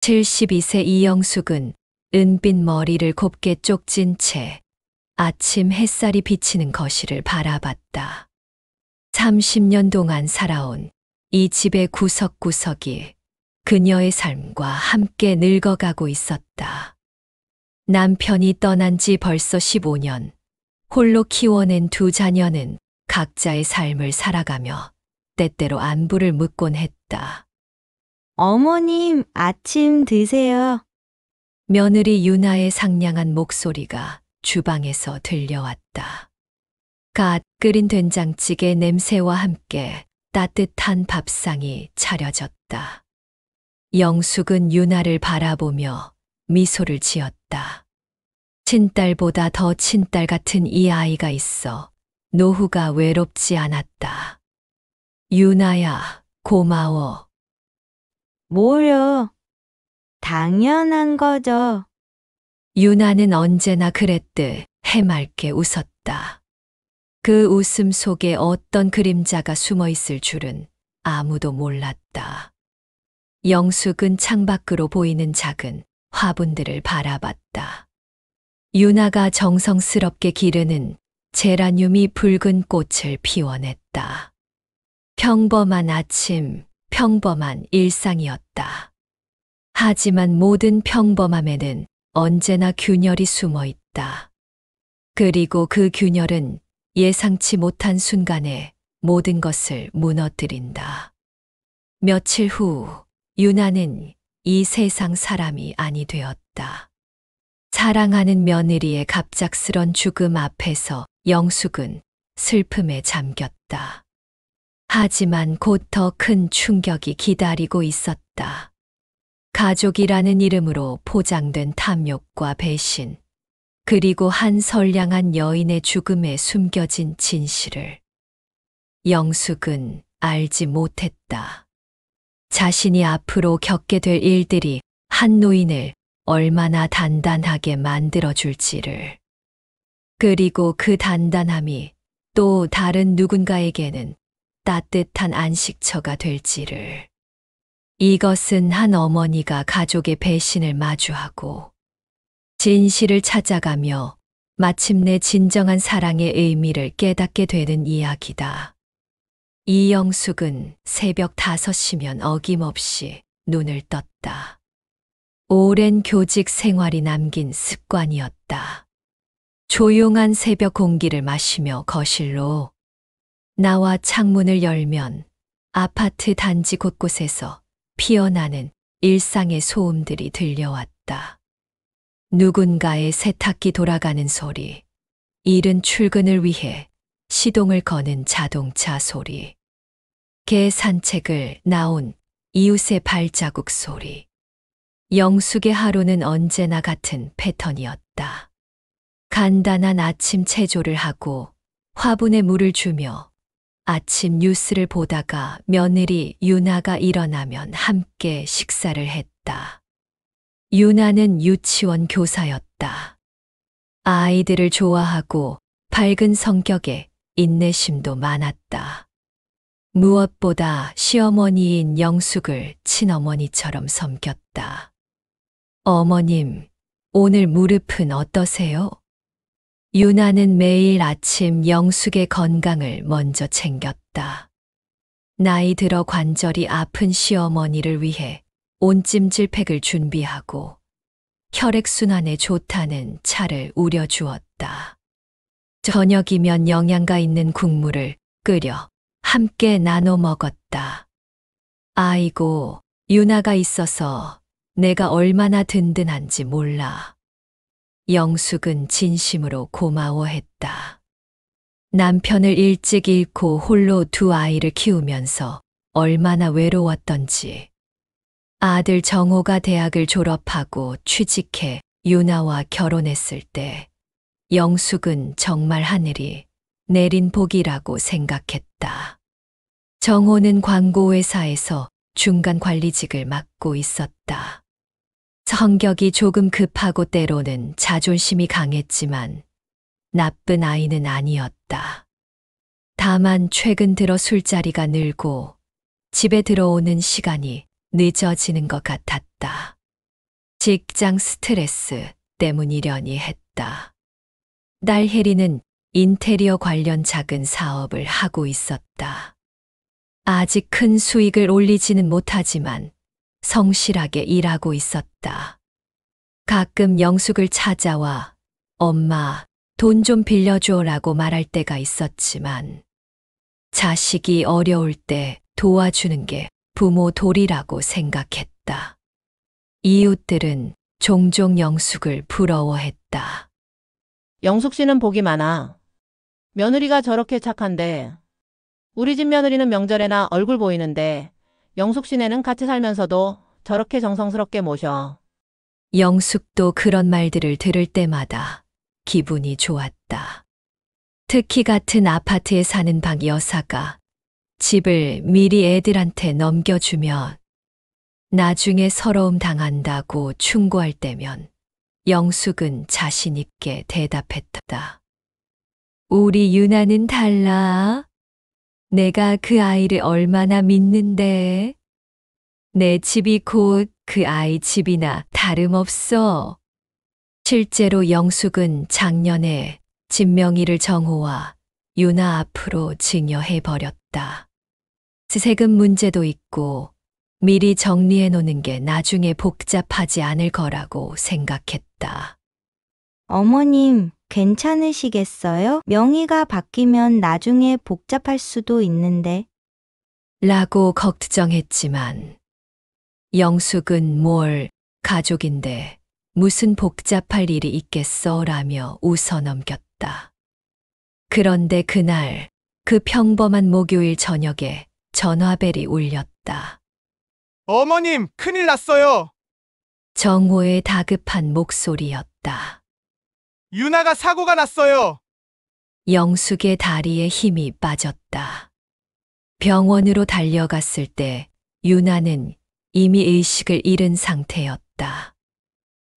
72세 이영숙은 은빛 머리를 곱게 쪽진 채 아침 햇살이 비치는 거실을 바라봤다. 30년 동안 살아온 이 집의 구석구석이 그녀의 삶과 함께 늙어가고 있었다. 남편이 떠난 지 벌써 15년, 홀로 키워낸 두 자녀는 각자의 삶을 살아가며 때때로 안부를 묻곤 했다. 어머님, 아침 드세요. 며느리 유나의 상냥한 목소리가 주방에서 들려왔다. 갓 끓인 된장찌개 냄새와 함께 따뜻한 밥상이 차려졌다. 영숙은 유나를 바라보며 미소를 지었다. 친딸보다 더 친딸 같은 이 아이가 있어 노후가 외롭지 않았다. 유나야, 고마워. 뭐요? 당연한 거죠. 유나는 언제나 그랬듯 해맑게 웃었다. 그 웃음 속에 어떤 그림자가 숨어 있을 줄은 아무도 몰랐다. 영숙은 창밖으로 보이는 작은 화분들을 바라봤다. 유나가 정성스럽게 기르는 제라늄이 붉은 꽃을 피워냈다. 평범한 아침, 평범한 일상이었다. 하지만 모든 평범함에는 언제나 균열이 숨어 있다. 그리고 그 균열은 예상치 못한 순간에 모든 것을 무너뜨린다. 며칠 후 유나는 이 세상 사람이 아니 되었다. 사랑하는 며느리의 갑작스런 죽음 앞에서 영숙은 슬픔에 잠겼다. 하지만 곧 더 큰 충격이 기다리고 있었다. 가족이라는 이름으로 포장된 탐욕과 배신, 그리고 한 선량한 여인의 죽음에 숨겨진 진실을 영숙은 알지 못했다. 자신이 앞으로 겪게 될 일들이 한 노인을 얼마나 단단하게 만들어줄지를, 그리고 그 단단함이 또 다른 누군가에게는 따뜻한 안식처가 될지를. 이것은 한 어머니가 가족의 배신을 마주하고 진실을 찾아가며 마침내 진정한 사랑의 의미를 깨닫게 되는 이야기다. 이영숙은 새벽 5시면 어김없이 눈을 떴다. 오랜 교직 생활이 남긴 습관이었다. 조용한 새벽 공기를 마시며 거실로 나와 창문을 열면 아파트 단지 곳곳에서 피어나는 일상의 소음들이 들려왔다. 누군가의 세탁기 돌아가는 소리, 이른 출근을 위해 시동을 거는 자동차 소리, 개 산책을 나온 이웃의 발자국 소리. 영숙의 하루는 언제나 같은 패턴이었다. 간단한 아침 체조를 하고 화분에 물을 주며 아침 뉴스를 보다가 며느리 유나가 일어나면 함께 식사를 했다. 유나는 유치원 교사였다. 아이들을 좋아하고 밝은 성격에 인내심도 많았다. 무엇보다 시어머니인 영숙을 친어머니처럼 섬겼다. 어머님, 오늘 무릎은 어떠세요? 유나는 매일 아침 영숙의 건강을 먼저 챙겼다. 나이 들어 관절이 아픈 시어머니를 위해 온찜질팩을 준비하고 혈액순환에 좋다는 차를 우려주었다. 저녁이면 영양가 있는 국물을 끓여 함께 나눠 먹었다. 아이고, 유나가 있어서 내가 얼마나 든든한지 몰라. 영숙은 진심으로 고마워했다. 남편을 일찍 잃고 홀로 두 아이를 키우면서 얼마나 외로웠던지. 아들 정호가 대학을 졸업하고 취직해 유나와 결혼했을 때 영숙은 정말 하늘이 내린 복이라고 생각했다. 정호는 광고회사에서 중간 관리직을 맡고 있었다. 성격이 조금 급하고 때로는 자존심이 강했지만 나쁜 아이는 아니었다. 다만 최근 들어 술자리가 늘고 집에 들어오는 시간이 늦어지는 것 같았다. 직장 스트레스 때문이려니 했다. 딸 혜리는 인테리어 관련 작은 사업을 하고 있었다. 아직 큰 수익을 올리지는 못하지만 성실하게 일하고 있었다. 가끔 영숙을 찾아와 엄마, 돈 좀 빌려줘라고 말할 때가 있었지만 자식이 어려울 때 도와주는 게 부모 도리라고 생각했다. 이웃들은 종종 영숙을 부러워했다. 영숙 씨는 복이 많아. 며느리가 저렇게 착한데 우리 집 며느리는 명절에나 얼굴 보이는데 영숙 씨네는 같이 살면서도 저렇게 정성스럽게 모셔. 영숙도 그런 말들을 들을 때마다 기분이 좋았다. 특히 같은 아파트에 사는 박 여사가 집을 미리 애들한테 넘겨주면 나중에 서러움 당한다고 충고할 때면 영숙은 자신 있게 대답했다. 우리 유나는 달라. 내가 그 아이를 얼마나 믿는데. 내 집이 곧 그 아이 집이나 다름없어. 실제로 영숙은 작년에 집 명의를 정호와 유나 앞으로 증여해버렸다. 세금 문제도 있고 미리 정리해 놓는 게 나중에 복잡하지 않을 거라고 생각했다. 어머님, 괜찮으시겠어요? 명의가 바뀌면 나중에 복잡할 수도 있는데. 라고 걱정했지만 영숙은 뭘 가족인데 무슨 복잡할 일이 있겠어 라며 웃어넘겼다. 그런데 그날 그 평범한 목요일 저녁에 전화벨이 울렸다. 어머님, 큰일 났어요. 정호의 다급한 목소리였다. 유나가 사고가 났어요. 영숙의 다리에 힘이 빠졌다. 병원으로 달려갔을 때 유나는 이미 의식을 잃은 상태였다.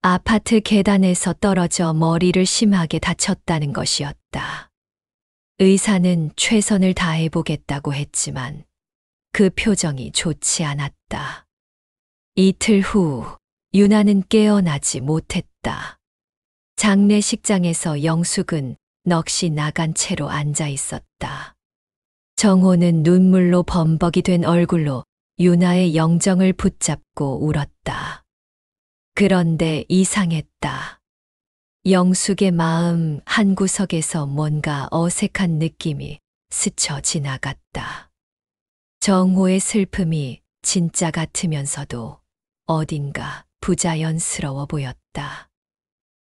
아파트 계단에서 떨어져 머리를 심하게 다쳤다는 것이었다. 의사는 최선을 다해보겠다고 했지만 그 표정이 좋지 않았다. 이틀 후 유나는 깨어나지 못했다. 장례식장에서 영숙은 넋이 나간 채로 앉아 있었다. 정호는 눈물로 범벅이 된 얼굴로 유나의 영정을 붙잡고 울었다. 그런데 이상했다. 영숙의 마음 한구석에서 뭔가 어색한 느낌이 스쳐 지나갔다. 정호의 슬픔이 진짜 같으면서도 어딘가 부자연스러워 보였다.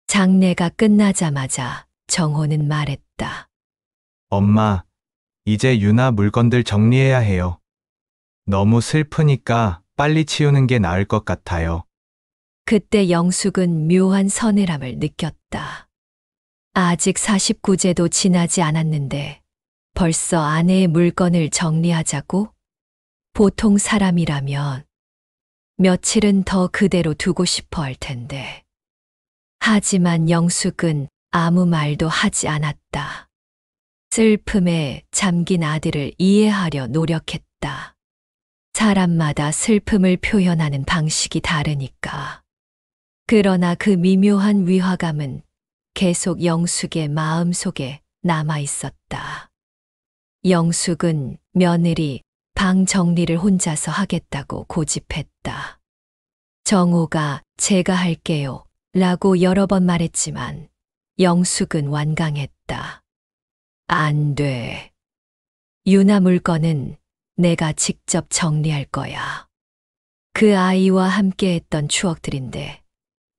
장례가 끝나자마자 정호는 말했다. 엄마, 이제 유나 물건들 정리해야 해요. 너무 슬프니까 빨리 치우는 게 나을 것 같아요. 그때 영숙은 묘한 서늘함을 느꼈다. 아직 49제도 지나지 않았는데 벌써 아내의 물건을 정리하자고? 보통 사람이라면 며칠은 더 그대로 두고 싶어 할 텐데. 하지만 영숙은 아무 말도 하지 않았다. 슬픔에 잠긴 아들을 이해하려 노력했다. 사람마다 슬픔을 표현하는 방식이 다르니까. 그러나 그 미묘한 위화감은 계속 영숙의 마음 속에 남아 있었다. 영숙은 며느리 방 정리를 혼자서 하겠다고 고집했다. 정호가 제가 할게요 라고 여러 번 말했지만 영숙은 완강했다. 안 돼. 유나 물건은 내가 직접 정리할 거야. 그 아이와 함께 했던 추억들인데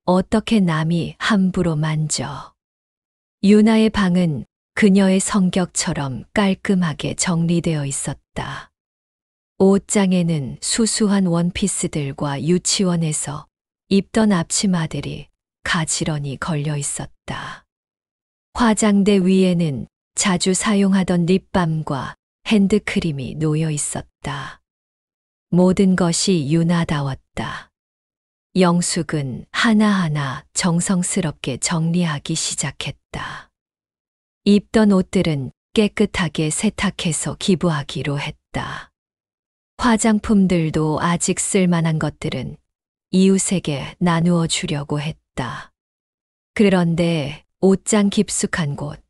어떻게 남이 함부로 만져. 유나의 방은 그녀의 성격처럼 깔끔하게 정리되어 있었다. 옷장에는 수수한 원피스들과 유치원에서 입던 앞치마들이 가지런히 걸려 있었다. 화장대 위에는 자주 사용하던 립밤과 핸드크림이 놓여 있었다. 모든 것이 유나다웠다. 영숙은 하나하나 정성스럽게 정리하기 시작했다. 입던 옷들은 깨끗하게 세탁해서 기부하기로 했다. 화장품들도 아직 쓸만한 것들은 이웃에게 나누어 주려고 했다. 그런데 옷장 깊숙한 곳,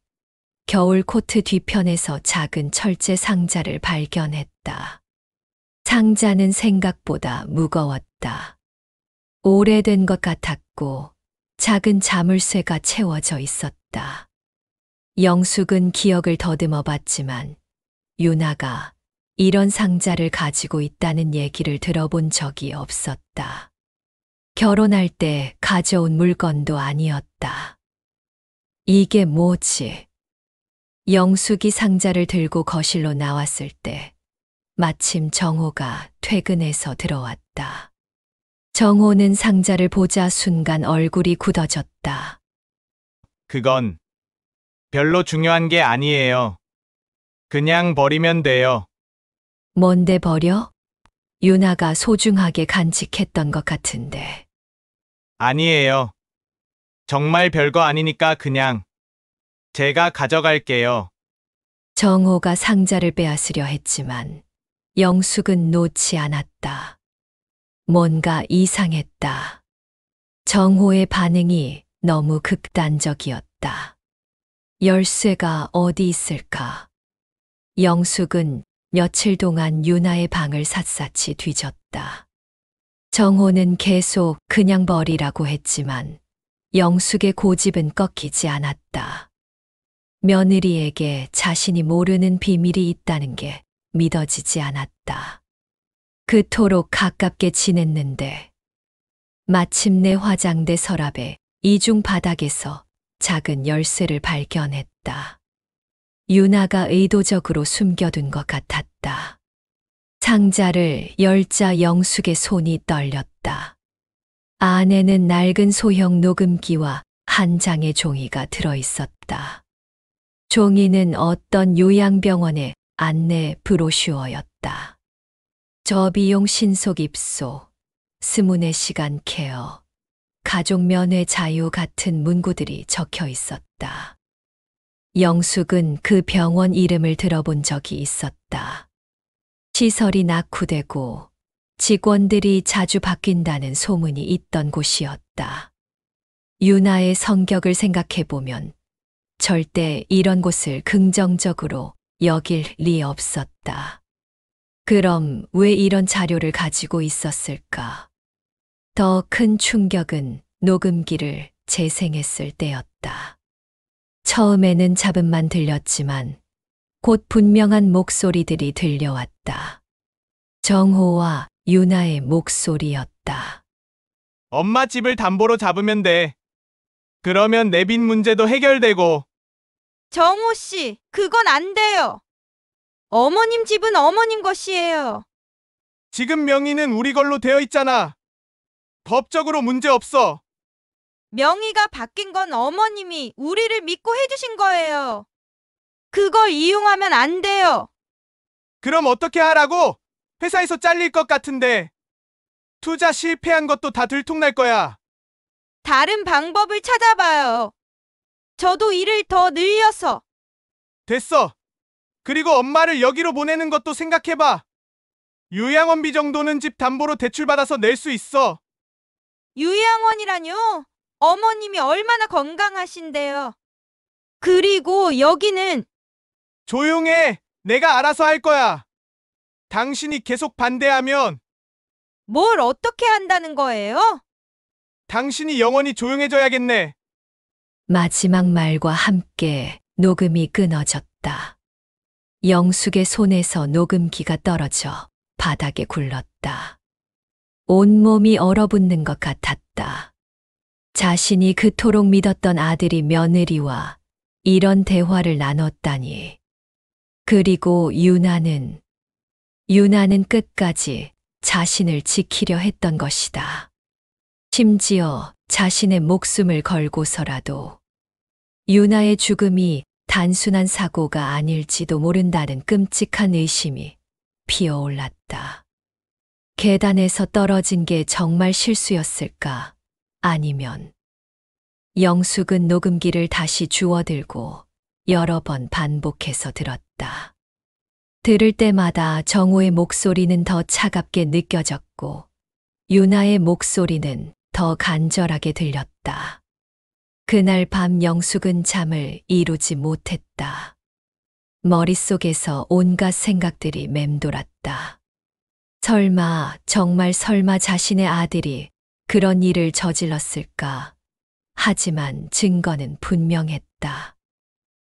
겨울 코트 뒤편에서 작은 철제 상자를 발견했다. 상자는 생각보다 무거웠다. 오래된 것 같았고 작은 자물쇠가 채워져 있었다. 영숙은 기억을 더듬어 봤지만 유나가 이런 상자를 가지고 있다는 얘기를 들어본 적이 없었다. 결혼할 때 가져온 물건도 아니었다. 이게 뭐지? 영숙이 상자를 들고 거실로 나왔을 때 마침 정호가 퇴근해서 들어왔다. 정호는 상자를 보자 순간 얼굴이 굳어졌다. 그건 별로 중요한 게 아니에요. 그냥 버리면 돼요. 뭔데 버려? 유나가 소중하게 간직했던 것 같은데. 아니에요. 정말 별거 아니니까 그냥 제가 가져갈게요. 정호가 상자를 빼앗으려 했지만 영숙은 놓지 않았다. 뭔가 이상했다. 정호의 반응이 너무 극단적이었다. 열쇠가 어디 있을까? 영숙은 며칠 동안 유나의 방을 샅샅이 뒤졌다. 정호는 계속 그냥 버리라고 했지만 영숙의 고집은 꺾이지 않았다. 며느리에게 자신이 모르는 비밀이 있다는 게 믿어지지 않았다. 그토록 가깝게 지냈는데 마침내 화장대 서랍의 이중 바닥에서 작은 열쇠를 발견했다. 유나가 의도적으로 숨겨둔 것 같았다. 상자를 열자 영숙의 손이 떨렸다. 안에는 낡은 소형 녹음기와 한 장의 종이가 들어있었다. 종이는 어떤 요양병원의 안내 브로슈어였다. 저비용 신속 입소, 스문의 시간 케어, 가족 면회 자유 같은 문구들이 적혀 있었다. 영숙은 그 병원 이름을 들어본 적이 있었다. 시설이 낙후되고 직원들이 자주 바뀐다는 소문이 있던 곳이었다. 유나의 성격을 생각해보면 절대 이런 곳을 긍정적으로 여길 리 없었다. 그럼 왜 이런 자료를 가지고 있었을까? 더 큰 충격은 녹음기를 재생했을 때였다. 처음에는 잡음만 들렸지만 곧 분명한 목소리들이 들려왔다. 정호와 유나의 목소리였다. 엄마 집을 담보로 잡으면 돼. 그러면 내 빚 문제도 해결되고. 정호 씨, 그건 안 돼요. 어머님 집은 어머님 것이에요. 지금 명의는 우리 걸로 되어 있잖아. 법적으로 문제 없어. 명의가 바뀐 건 어머님이 우리를 믿고 해주신 거예요. 그걸 이용하면 안 돼요. 그럼 어떻게 하라고? 회사에서 잘릴 것 같은데. 투자 실패한 것도 다 들통날 거야. 다른 방법을 찾아봐요. 저도 일을 더 늘려서. 됐어. 그리고 엄마를 여기로 보내는 것도 생각해봐. 요양원비 정도는 집 담보로 대출받아서 낼 수 있어. 요양원이라뇨? 어머님이 얼마나 건강하신데요. 그리고 여기는 조용해. 내가 알아서 할 거야. 당신이 계속 반대하면 뭘 어떻게 한다는 거예요? 당신이 영원히 조용해져야겠네. 마지막 말과 함께 녹음이 끊어졌다. 영숙의 손에서 녹음기가 떨어져 바닥에 굴렀다. 온몸이 얼어붙는 것 같았다. 자신이 그토록 믿었던 아들이 며느리와 이런 대화를 나눴다니. 그리고 유나는 끝까지 자신을 지키려 했던 것이다. 심지어 자신의 목숨을 걸고서라도 유나의 죽음이 단순한 사고가 아닐지도 모른다는 끔찍한 의심이 피어올랐다. 계단에서 떨어진 게 정말 실수였을까? 아니면 영숙은 녹음기를 다시 주워들고 여러 번 반복해서 들었다. 들을 때마다 정호의 목소리는 더 차갑게 느껴졌고 유나의 목소리는 더 간절하게 들렸다. 그날 밤 영숙은 잠을 이루지 못했다. 머릿속에서 온갖 생각들이 맴돌았다. 정말 설마 자신의 아들이 그런 일을 저질렀을까? 하지만 증거는 분명했다.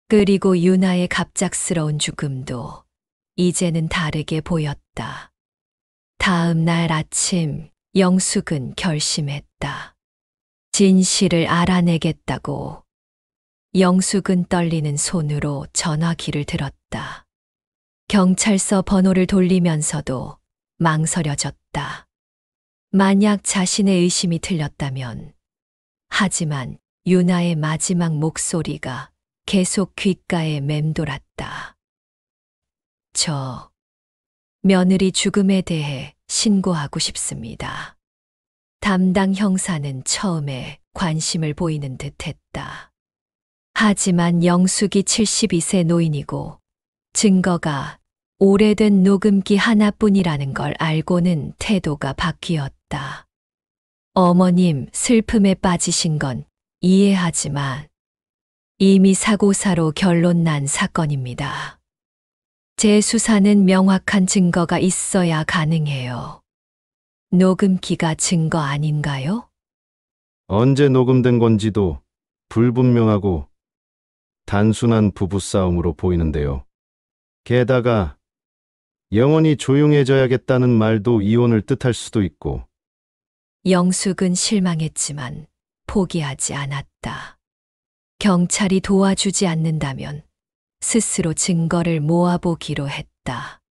그리고 유나의 갑작스러운 죽음도 이제는 다르게 보였다. 다음 날 아침 영숙은 결심했다. 진실을 알아내겠다고. 영숙은 떨리는 손으로 전화기를 들었다. 경찰서 번호를 돌리면서도 망설여졌다. 만약 자신의 의심이 틀렸다면. 하지만 유나의 마지막 목소리가 계속 귓가에 맴돌았다. 저 며느리 죽음에 대해 신고하고 싶습니다. 담당 형사는 처음에 관심을 보이는 듯 했다. 하지만 영숙이 72세 노인이고 증거가 오래된 녹음기 하나뿐이라는 걸 알고는 태도가 바뀌었다. 어머님 슬픔에 빠지신 건 이해하지만 이미 사고사로 결론 난 사건입니다. 제 수사는 명확한 증거가 있어야 가능해요. 녹음기가 증거 아닌가요? 언제 녹음된 건지도 불분명하고 단순한 부부싸움으로 보이는데요. 게다가 영원히 조용해져야겠다는 말도 이혼을 뜻할 수도 있고. 영숙은 실망했지만 포기하지 않았다. 경찰이 도와주지 않는다면 스스로 증거를 모아보기로 했다.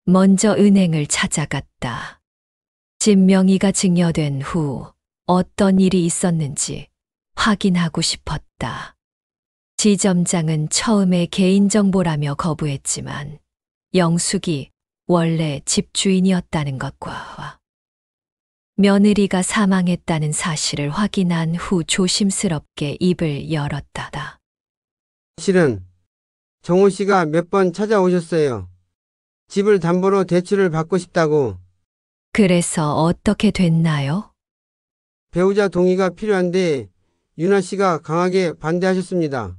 먼저 은행을 찾아갔다. 집 명의가 증여된 후 어떤 일이 있었는지 확인하고 싶었다. 지점장은 처음에 개인정보라며 거부했지만 영숙이 원래 집주인이었다는 것과 며느리가 사망했다는 사실을 확인한 후 조심스럽게 입을 열었다. 실은 정호 씨가 몇 번 찾아오셨어요. 집을 담보로 대출을 받고 싶다고. 그래서 어떻게 됐나요? 배우자 동의가 필요한데 유나 씨가 강하게 반대하셨습니다.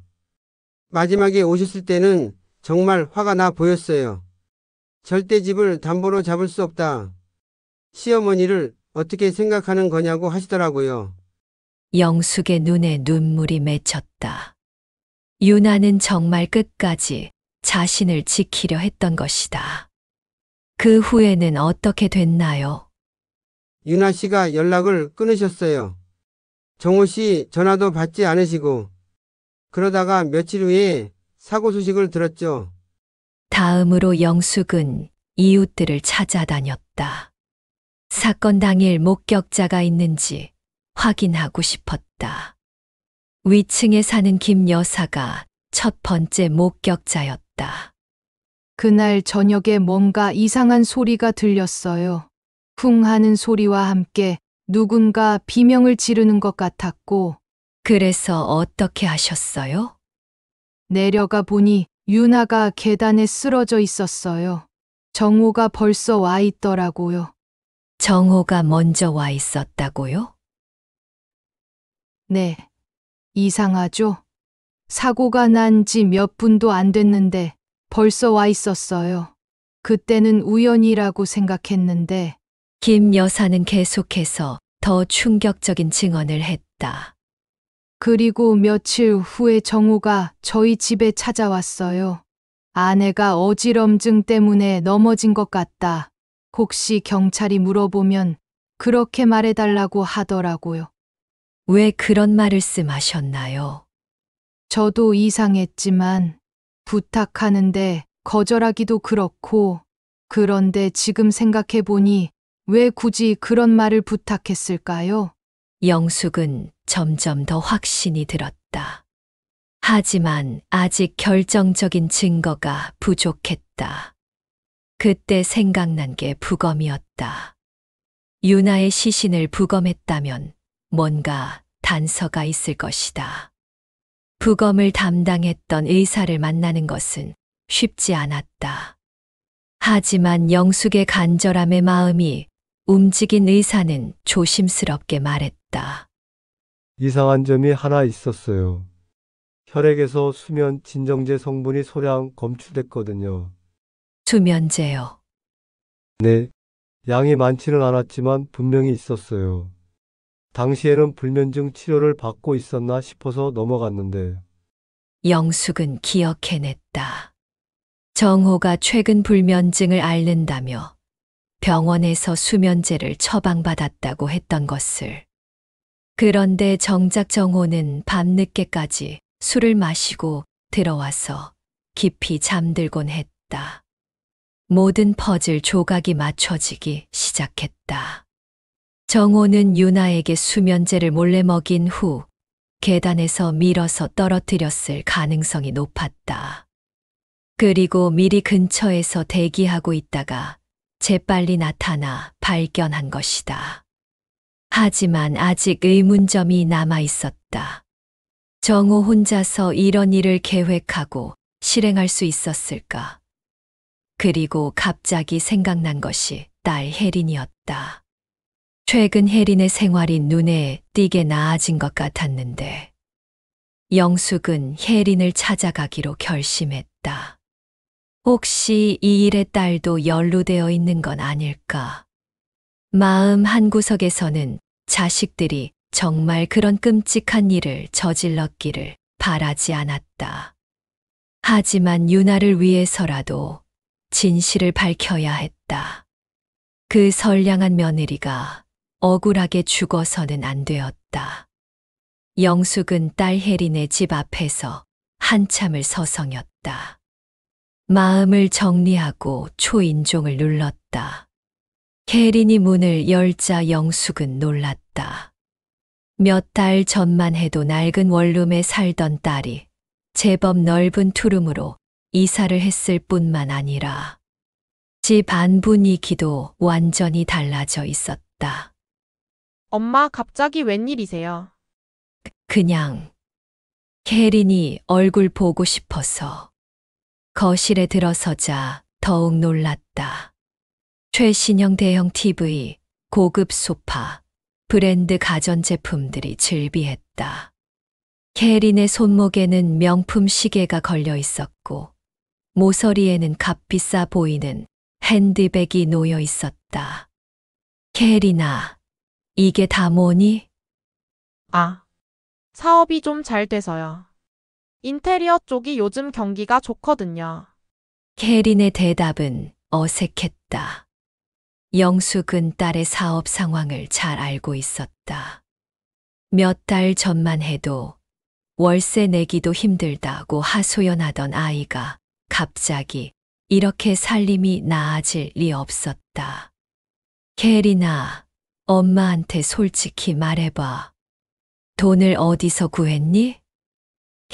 마지막에 오셨을 때는 정말 화가 나 보였어요. 절대 집을 담보로 잡을 수 없다. 시어머니를 어떻게 생각하는 거냐고 하시더라고요. 영숙의 눈에 눈물이 맺혔다. 유나는 정말 끝까지 자신을 지키려 했던 것이다. 그 후에는 어떻게 됐나요? 유나 씨가 연락을 끊으셨어요. 정호 씨 전화도 받지 않으시고. 그러다가 며칠 후에 사고 소식을 들었죠. 다음으로 영숙은 이웃들을 찾아다녔다. 사건 당일 목격자가 있는지 확인하고 싶었다. 위층에 사는 김 여사가 첫 번째 목격자였다. 그날 저녁에 뭔가 이상한 소리가 들렸어요. 쿵 하는 소리와 함께 누군가 비명을 지르는 것 같았고, 그래서 어떻게 하셨어요? 내려가 보니 유나가 계단에 쓰러져 있었어요. 정호가 벌써 와 있더라고요. 정호가 먼저 와 있었다고요? 네. 이상하죠? 사고가 난 지 몇 분도 안 됐는데 벌써 와 있었어요. 그때는 우연이라고 생각했는데. 김 여사는 계속해서 더 충격적인 증언을 했다. 그리고 며칠 후에 정호가 저희 집에 찾아왔어요. 아내가 어지럼증 때문에 넘어진 것 같다. 혹시 경찰이 물어보면 그렇게 말해달라고 하더라고요. 왜 그런 말씀하셨나요? 저도 이상했지만 부탁하는데 거절하기도 그렇고, 그런데 지금 생각해보니 왜 굳이 그런 말을 부탁했을까요? 영숙은 점점 더 확신이 들었다. 하지만 아직 결정적인 증거가 부족했다. 그때 생각난 게 부검이었다. 유나의 시신을 부검했다면 뭔가 단서가 있을 것이다. 부검을 담당했던 의사를 만나는 것은 쉽지 않았다. 하지만 영숙의 간절함의 마음이 움직인 의사는 조심스럽게 말했다. 이상한 점이 하나 있었어요. 혈액에서 수면 진정제 성분이 소량 검출됐거든요. 수면제요. 네, 양이 많지는 않았지만 분명히 있었어요. 당시에는 불면증 치료를 받고 있었나 싶어서 넘어갔는데 영숙은 기억해냈다. 정호가 최근 불면증을 앓는다며 병원에서 수면제를 처방받았다고 했던 것을. 그런데 정작 정호는 밤늦게까지 술을 마시고 들어와서 깊이 잠들곤 했다. 모든 퍼즐 조각이 맞춰지기 시작했다. 정호는 유나에게 수면제를 몰래 먹인 후 계단에서 밀어서 떨어뜨렸을 가능성이 높았다. 그리고 미리 근처에서 대기하고 있다가 재빨리 나타나 발견한 것이다. 하지만 아직 의문점이 남아 있었다. 정호 혼자서 이런 일을 계획하고 실행할 수 있었을까? 그리고 갑자기 생각난 것이 딸 혜린이었다. 최근 혜린의 생활이 눈에 띄게 나아진 것 같았는데 영숙은 혜린을 찾아가기로 결심했다. 혹시 이 일에 딸도 연루되어 있는 건 아닐까? 마음 한구석에서는 자식들이 정말 그런 끔찍한 일을 저질렀기를 바라지 않았다. 하지만 유나를 위해서라도 진실을 밝혀야 했다. 그 선량한 며느리가 억울하게 죽어서는 안 되었다. 영숙은 딸 혜린의 집 앞에서 한참을 서성였다. 마음을 정리하고 초인종을 눌렀다. 혜린이 문을 열자 영숙은 놀랐다. 몇 달 전만 해도 낡은 원룸에 살던 딸이 제법 넓은 투룸으로 이사를 했을 뿐만 아니라 집 안 분위기도 완전히 달라져 있었다. 엄마, 갑자기 웬일이세요? 그냥 혜린이 얼굴 보고 싶어서 거실에 들어서자 더욱 놀랐다. 최신형 대형 TV, 고급 소파, 브랜드 가전제품들이 즐비했다. 혜린의 손목에는 명품 시계가 걸려 있었고 모서리에는 값비싸 보이는 핸드백이 놓여 있었다. 혜린아, 이게 다 뭐니? 아, 사업이 좀 잘 돼서요. 인테리어 쪽이 요즘 경기가 좋거든요. 혜린의 대답은 어색했다. 영숙은 딸의 사업 상황을 잘 알고 있었다. 몇 달 전만 해도 월세 내기도 힘들다고 하소연하던 아이가 갑자기 이렇게 살림이 나아질 리 없었다. 혜린아, 엄마한테 솔직히 말해봐. 돈을 어디서 구했니?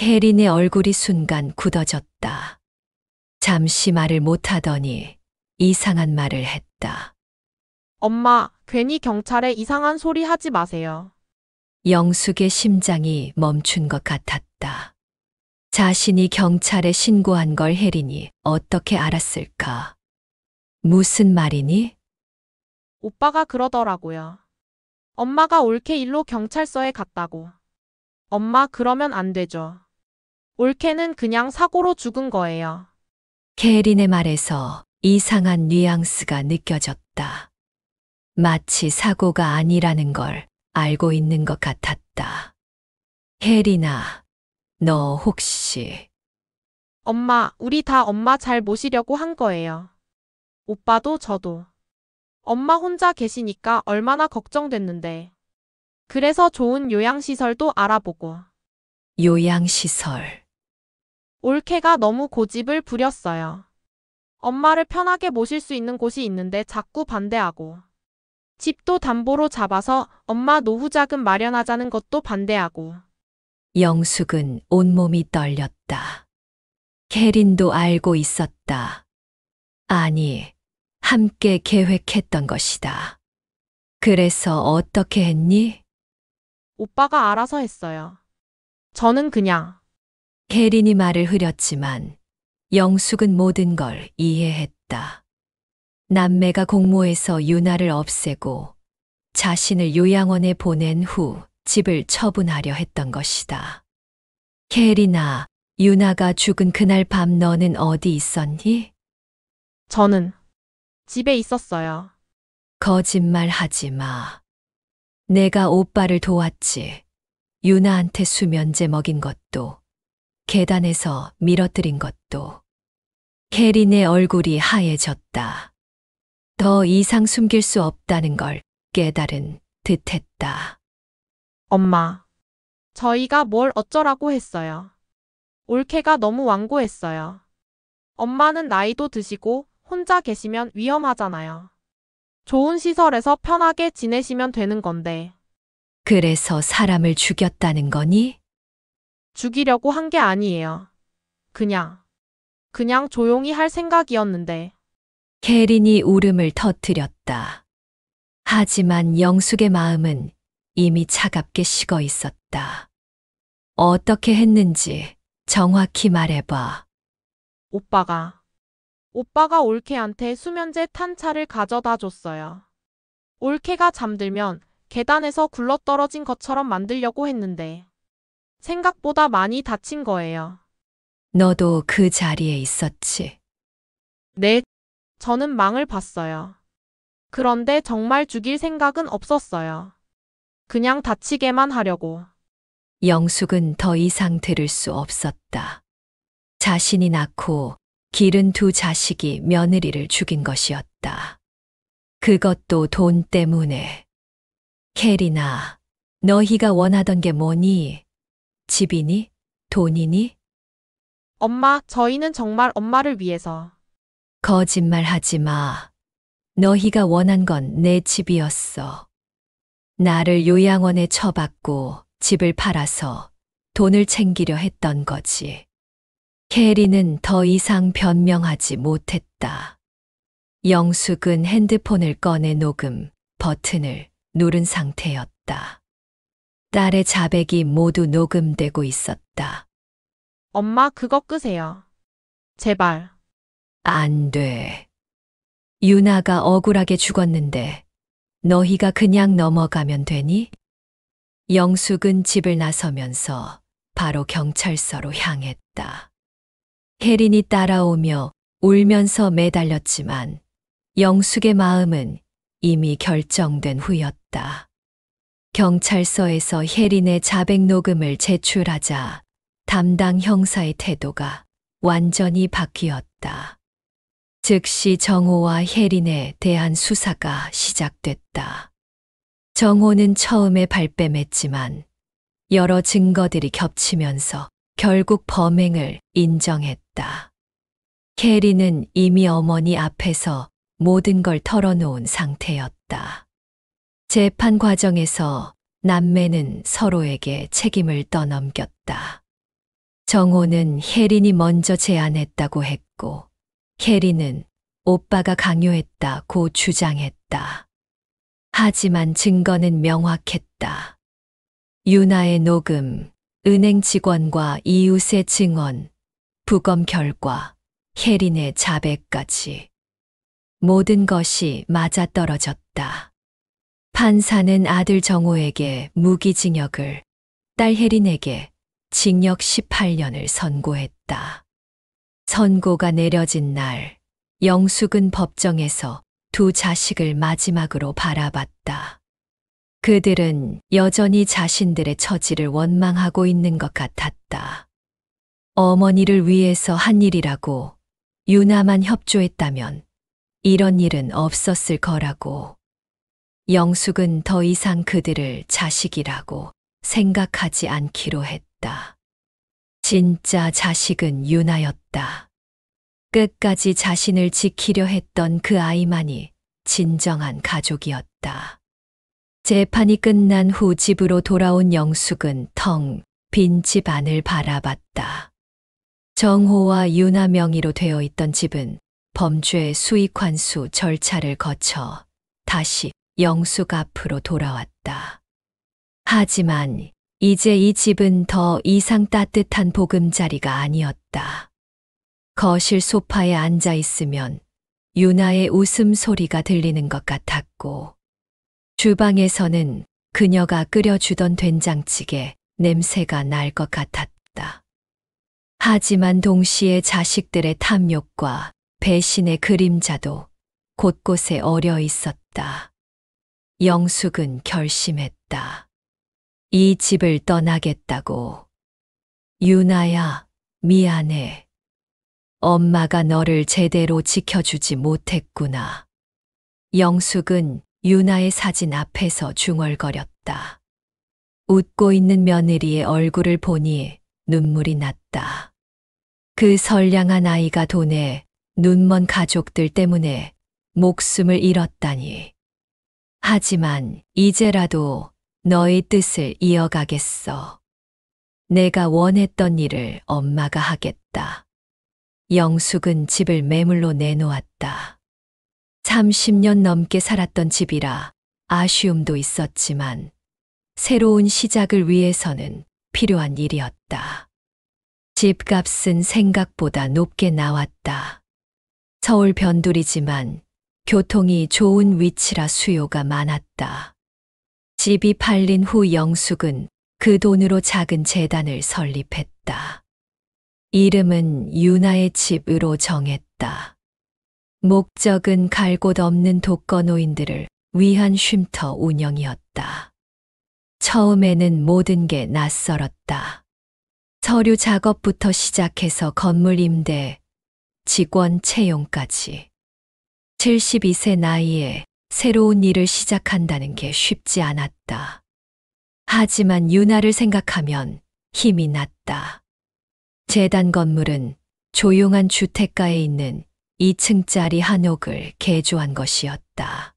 혜린의 얼굴이 순간 굳어졌다. 잠시 말을 못하더니 이상한 말을 했다. 엄마, 괜히 경찰에 이상한 소리 하지 마세요. 영숙의 심장이 멈춘 것 같았다. 자신이 경찰에 신고한 걸 혜린이 어떻게 알았을까? 무슨 말이니? 오빠가 그러더라고요. 엄마가 올케 일로 경찰서에 갔다고. 엄마, 그러면 안 되죠. 올케는 그냥 사고로 죽은 거예요. 혜린의 말에서 이상한 뉘앙스가 느껴졌다. 마치 사고가 아니라는 걸 알고 있는 것 같았다. 혜린아, 너 혹시... 엄마, 우리 다 엄마 잘 모시려고 한 거예요. 오빠도 저도. 엄마 혼자 계시니까 얼마나 걱정됐는데. 그래서 좋은 요양시설도 알아보고. 요양시설... 올케가 너무 고집을 부렸어요. 엄마를 편하게 모실 수 있는 곳이 있는데 자꾸 반대하고. 집도 담보로 잡아서 엄마 노후 자금 마련하자는 것도 반대하고. 영숙은 온몸이 떨렸다. 혜린도 알고 있었다. 아니, 함께 계획했던 것이다. 그래서 어떻게 했니? 오빠가 알아서 했어요. 저는 그냥. 혜린이 말을 흐렸지만 영숙은 모든 걸 이해했다. 남매가 공모해서 유나를 없애고 자신을 요양원에 보낸 후 집을 처분하려 했던 것이다. 캐리나, 유나가 죽은 그날 밤 너는 어디 있었니? 저는 집에 있었어요. 거짓말 하지 마. 내가 오빠를 도왔지. 유나한테 수면제 먹인 것도, 계단에서 밀어뜨린 것도. 캐린의 얼굴이 하얘졌다. 더 이상 숨길 수 없다는 걸 깨달은 듯했다. 엄마, 저희가 뭘 어쩌라고 했어요. 올케가 너무 완고했어요. 엄마는 나이도 드시고 혼자 계시면 위험하잖아요. 좋은 시설에서 편하게 지내시면 되는 건데. 그래서 사람을 죽였다는 거니? 죽이려고 한 게 아니에요. 그냥 조용히 할 생각이었는데. 캐린이 울음을 터뜨렸다. 하지만 영숙의 마음은 이미 차갑게 식어 있었다. 어떻게 했는지 정확히 말해봐. 오빠가 올케한테 수면제 탄 차를 가져다 줬어요. 올케가 잠들면 계단에서 굴러떨어진 것처럼 만들려고 했는데 생각보다 많이 다친 거예요. 너도 그 자리에 있었지. 네, 저는 망을 봤어요. 그런데 정말 죽일 생각은 없었어요. 그냥 다치게만 하려고. 영숙은 더 이상 들을 수 없었다. 자신이 낳고 기른 두 자식이 며느리를 죽인 것이었다. 그것도 돈 때문에. 캐리나, 너희가 원하던 게 뭐니? 집이니? 돈이니? 엄마, 저희는 정말 엄마를 위해서. 거짓말 하지 마. 너희가 원한 건 내 집이었어. 나를 요양원에 처박고 집을 팔아서 돈을 챙기려 했던 거지. 캐리는 더 이상 변명하지 못했다. 영숙은 핸드폰을 꺼내 녹음 버튼을 누른 상태였다. 딸의 자백이 모두 녹음되고 있었다. 엄마, 그거 끄세요. 제발. 안 돼. 유나가 억울하게 죽었는데 너희가 그냥 넘어가면 되니? 영숙은 집을 나서면서 바로 경찰서로 향했다. 혜린이 따라오며 울면서 매달렸지만 영숙의 마음은 이미 결정된 후였다. 경찰서에서 혜린의 자백 녹음을 제출하자 담당 형사의 태도가 완전히 바뀌었다. 즉시 정호와 혜린에 대한 수사가 시작됐다. 정호는 처음에 발뺌했지만 여러 증거들이 겹치면서 결국 범행을 인정했다. 혜린은 이미 어머니 앞에서 모든 걸 털어놓은 상태였다. 재판 과정에서 남매는 서로에게 책임을 떠넘겼다. 정호는 혜린이 먼저 제안했다고 했고, 혜린은 오빠가 강요했다고 주장했다. 하지만 증거는 명확했다. 유나의 녹음, 은행 직원과 이웃의 증언, 부검 결과, 혜린의 자백까지. 모든 것이 맞아떨어졌다. 판사는 아들 정호에게 무기징역을, 딸 혜린에게 징역 18년을 선고했다. 선고가 내려진 날, 영숙은 법정에서 두 자식을 마지막으로 바라봤다. 그들은 여전히 자신들의 처지를 원망하고 있는 것 같았다. 어머니를 위해서 한 일이라고 유나만 협조했다면 이런 일은 없었을 거라고. 영숙은 더 이상 그들을 자식이라고 생각하지 않기로 했다. 진짜 자식은 유나였다. 끝까지 자신을 지키려 했던 그 아이만이 진정한 가족이었다. 재판이 끝난 후 집으로 돌아온 영숙은 텅 빈 집 안을 바라봤다. 정호와 유나 명의로 되어 있던 집은 범죄 수익 환수 절차를 거쳐 다시 영숙 앞으로 돌아왔다. 하지만 이제 이 집은 더 이상 따뜻한 보금자리가 아니었다. 거실 소파에 앉아 있으면 유나의 웃음소리가 들리는 것 같았고, 주방에서는 그녀가 끓여주던 된장찌개 냄새가 날 것 같았다. 하지만 동시에 자식들의 탐욕과 배신의 그림자도 곳곳에 어려 있었다. 영숙은 결심했다. 이 집을 떠나겠다고. 유나야, 미안해. 엄마가 너를 제대로 지켜주지 못했구나. 영숙은 유나의 사진 앞에서 중얼거렸다. 웃고 있는 며느리의 얼굴을 보니 눈물이 났다. 그 선량한 아이가 돈에 눈먼 가족들 때문에 목숨을 잃었다니. 하지만 이제라도 너의 뜻을 이어가겠어. 내가 원했던 일을 엄마가 하겠다. 영숙은 집을 매물로 내놓았다. 30년 넘게 살았던 집이라 아쉬움도 있었지만 새로운 시작을 위해서는 필요한 일이었다. 집값은 생각보다 높게 나왔다. 서울 변두리지만 교통이 좋은 위치라 수요가 많았다. 집이 팔린 후 영숙은 그 돈으로 작은 재단을 설립했다. 이름은 유나의 집으로 정했다. 목적은 갈 곳 없는 독거노인들을 위한 쉼터 운영이었다. 처음에는 모든 게 낯설었다. 서류 작업부터 시작해서 건물 임대, 직원 채용까지. 72세 나이에 새로운 일을 시작한다는 게 쉽지 않았다. 하지만 유나를 생각하면 힘이 났다. 재단 건물은 조용한 주택가에 있는 2층짜리 한옥을 개조한 것이었다.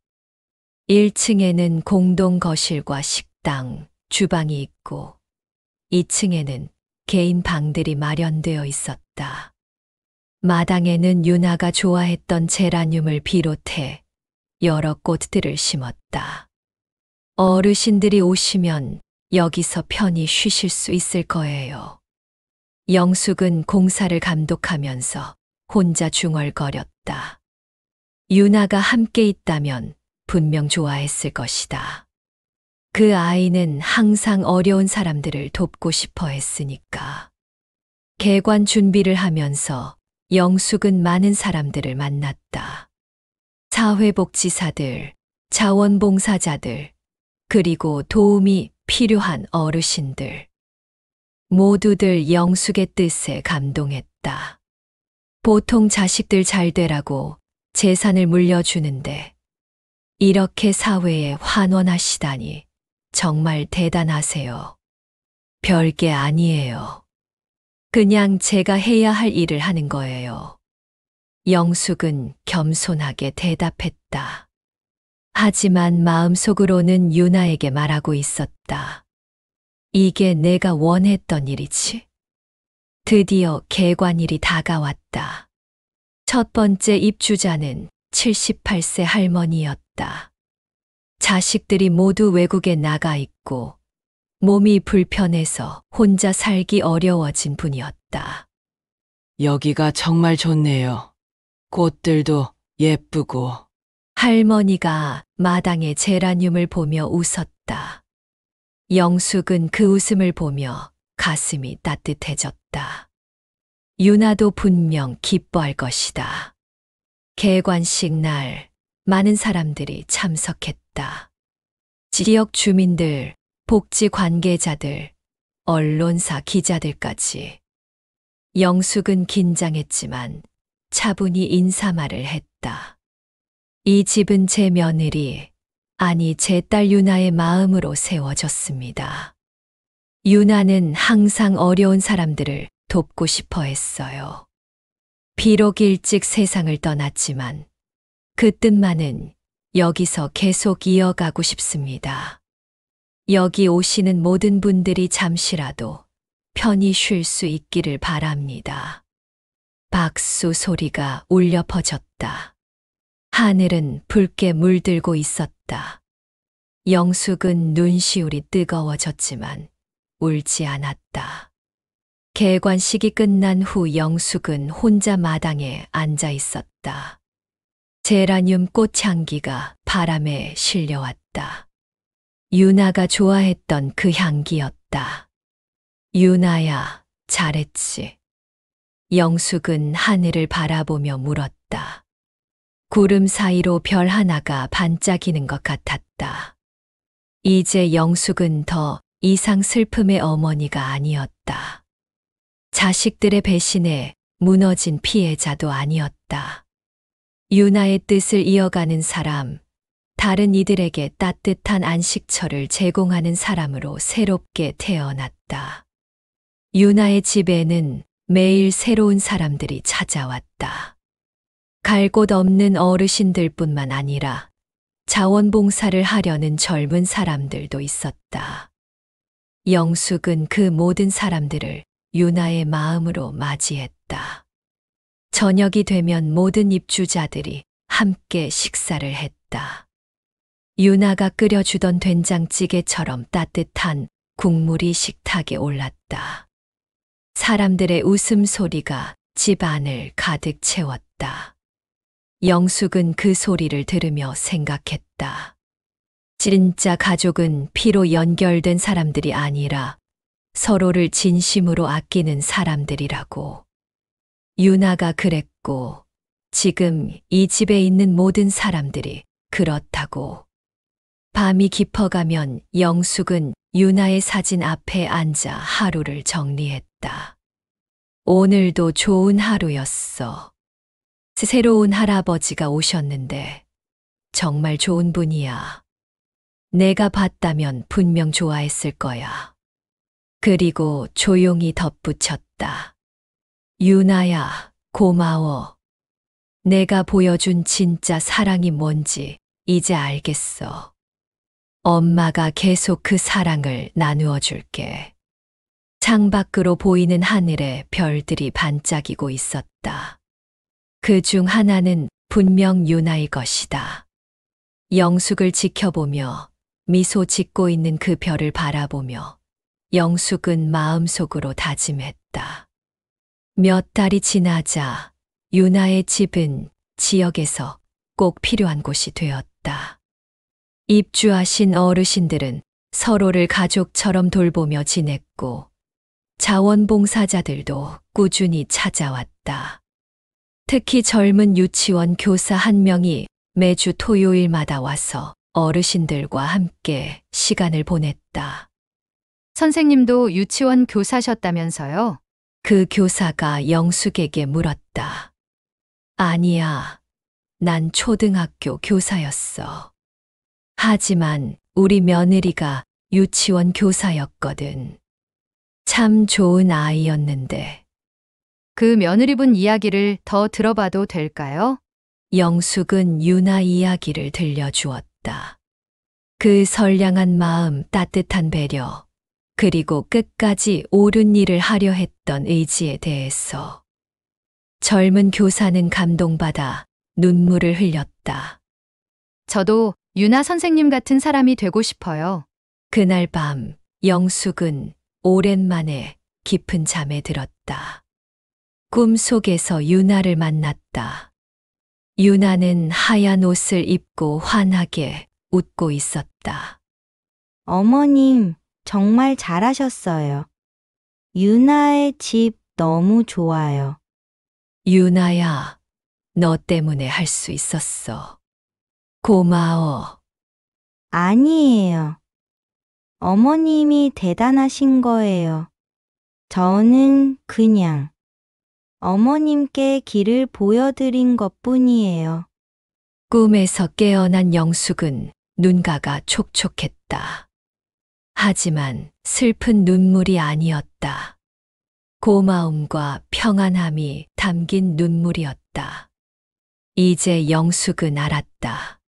1층에는 공동 거실과 식당, 주방이 있고 2층에는 개인 방들이 마련되어 있었다. 마당에는 유나가 좋아했던 제라늄을 비롯해 여러 꽃들을 심었다. 어르신들이 오시면 여기서 편히 쉬실 수 있을 거예요. 영숙은 공사를 감독하면서 혼자 중얼거렸다. 유나가 함께 있다면 분명 좋아했을 것이다. 그 아이는 항상 어려운 사람들을 돕고 싶어 했으니까. 개관 준비를 하면서 영숙은 많은 사람들을 만났다. 사회복지사들, 자원봉사자들, 그리고 도움이 필요한 어르신들. 모두들 영숙의 뜻에 감동했다. 보통 자식들 잘 되라고 재산을 물려주는데 이렇게 사회에 환원하시다니 정말 대단하세요. 별게 아니에요. 그냥 제가 해야 할 일을 하는 거예요. 영숙은 겸손하게 대답했다. 하지만 마음속으로는 유나에게 말하고 있었다. 이게 내가 원했던 일이지. 드디어 개관일이 다가왔다. 첫 번째 입주자는 78세 할머니였다. 자식들이 모두 외국에 나가 있고 몸이 불편해서 혼자 살기 어려워진 분이었다. 여기가 정말 좋네요. 꽃들도 예쁘고. 할머니가 마당의 제라늄을 보며 웃었다. 영숙은 그 웃음을 보며 가슴이 따뜻해졌다. 유나도 분명 기뻐할 것이다. 개관식 날 많은 사람들이 참석했다. 지역 주민들, 복지 관계자들, 언론사 기자들까지. 영숙은 긴장했지만 차분히 인사말을 했다. 이 집은 제 며느리, 아니 제 딸 유나의 마음으로 세워졌습니다. 유나는 항상 어려운 사람들을 돕고 싶어 했어요. 비록 일찍 세상을 떠났지만 그 뜻만은 여기서 계속 이어가고 싶습니다. 여기 오시는 모든 분들이 잠시라도 편히 쉴 수 있기를 바랍니다. 박수 소리가 울려 퍼졌다. 하늘은 붉게 물들고 있었다. 영숙은 눈시울이 뜨거워졌지만 울지 않았다. 개관식이 끝난 후 영숙은 혼자 마당에 앉아 있었다. 제라늄 꽃향기가 바람에 실려왔다. 유나가 좋아했던 그 향기였다. 유나야, 잘했지. 영숙은 하늘을 바라보며 물었다. 구름 사이로 별 하나가 반짝이는 것 같았다. 이제 영숙은 더 이상 슬픔의 어머니가 아니었다. 자식들의 배신에 무너진 피해자도 아니었다. 유나의 뜻을 이어가는 사람, 다른 이들에게 따뜻한 안식처를 제공하는 사람으로 새롭게 태어났다. 유나의 집에는 매일 새로운 사람들이 찾아왔다. 갈 곳 없는 어르신들뿐만 아니라 자원봉사를 하려는 젊은 사람들도 있었다. 영숙은 그 모든 사람들을 유나의 마음으로 맞이했다. 저녁이 되면 모든 입주자들이 함께 식사를 했다. 유나가 끓여주던 된장찌개처럼 따뜻한 국물이 식탁에 올랐다. 사람들의 웃음소리가 집 안을 가득 채웠다. 영숙은 그 소리를 들으며 생각했다. 진짜 가족은 피로 연결된 사람들이 아니라 서로를 진심으로 아끼는 사람들이라고. 유나가 그랬고, 지금 이 집에 있는 모든 사람들이 그렇다고. 밤이 깊어가면 영숙은 유나의 사진 앞에 앉아 하루를 정리했다. 오늘도 좋은 하루였어. 새로운 할아버지가 오셨는데 정말 좋은 분이야. 내가 봤다면 분명 좋아했을 거야. 그리고 조용히 덧붙였다. 유나야, 고마워. 내가 보여준 진짜 사랑이 뭔지 이제 알겠어. 엄마가 계속 그 사랑을 나누어 줄게. 창밖으로 보이는 하늘에 별들이 반짝이고 있었다. 그 중 하나는 분명 유나의 것이다. 영숙을 지켜보며 미소 짓고 있는 그 별을 바라보며 영숙은 마음속으로 다짐했다. 몇 달이 지나자 유나의 집은 지역에서 꼭 필요한 곳이 되었다. 입주하신 어르신들은 서로를 가족처럼 돌보며 지냈고 자원봉사자들도 꾸준히 찾아왔다. 특히 젊은 유치원 교사 한 명이 매주 토요일마다 와서 어르신들과 함께 시간을 보냈다. 선생님도 유치원 교사셨다면서요? 그 교사가 영숙에게 물었다. 아니야, 난 초등학교 교사였어. 하지만 우리 며느리가 유치원 교사였거든. 참 좋은 아이였는데. 그 며느리분 이야기를 더 들어봐도 될까요? 영숙은 유나 이야기를 들려주었다. 그 선량한 마음, 따뜻한 배려, 그리고 끝까지 옳은 일을 하려 했던 의지에 대해서. 젊은 교사는 감동받아 눈물을 흘렸다. 저도 유나 선생님 같은 사람이 되고 싶어요. 그날 밤 영숙은 오랜만에 깊은 잠에 들었다. 꿈속에서 유나를 만났다. 유나는 하얀 옷을 입고 환하게 웃고 있었다. 어머님, 정말 잘하셨어요. 유나의 집 너무 좋아요. 유나야, 너 때문에 할 수 있었어. 고마워. 아니에요. 어머님이 대단하신 거예요. 저는 그냥 어머님께 길을 보여드린 것뿐이에요. 꿈에서 깨어난 영숙은 눈가가 촉촉했다. 하지만 슬픈 눈물이 아니었다. 고마움과 평안함이 담긴 눈물이었다. 이제 영숙은 알았다.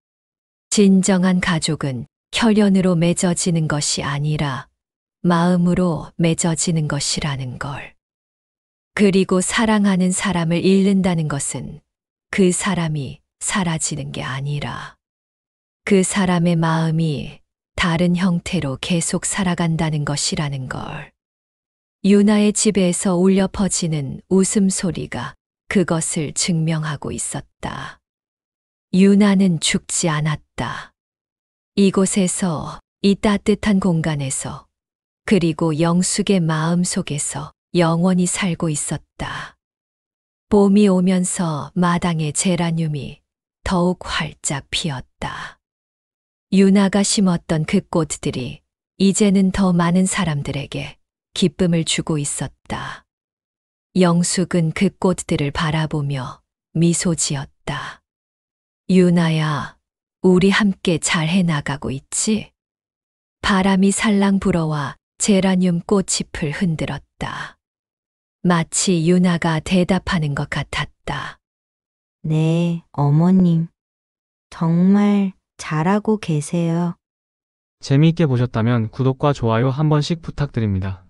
진정한 가족은 혈연으로 맺어지는 것이 아니라 마음으로 맺어지는 것이라는 걸. 그리고 사랑하는 사람을 잃는다는 것은 그 사람이 사라지는 게 아니라 그 사람의 마음이 다른 형태로 계속 살아간다는 것이라는 걸. 유나의 집에서 울려 퍼지는 웃음소리가 그것을 증명하고 있었다. 유나는 죽지 않았다. 이곳에서, 이 따뜻한 공간에서, 그리고 영숙의 마음 속에서 영원히 살고 있었다. 봄이 오면서 마당의 제라늄이 더욱 활짝 피었다. 유나가 심었던 그 꽃들이 이제는 더 많은 사람들에게 기쁨을 주고 있었다. 영숙은 그 꽃들을 바라보며 미소 지었다. 유나야, 우리 함께 잘 해나가고 있지? 바람이 살랑 불어와 제라늄 꽃잎을 흔들었다. 마치 유나가 대답하는 것 같았다. 네, 어머님. 정말 잘하고 계세요. 재미있게 보셨다면 구독과 좋아요 한 번씩 부탁드립니다.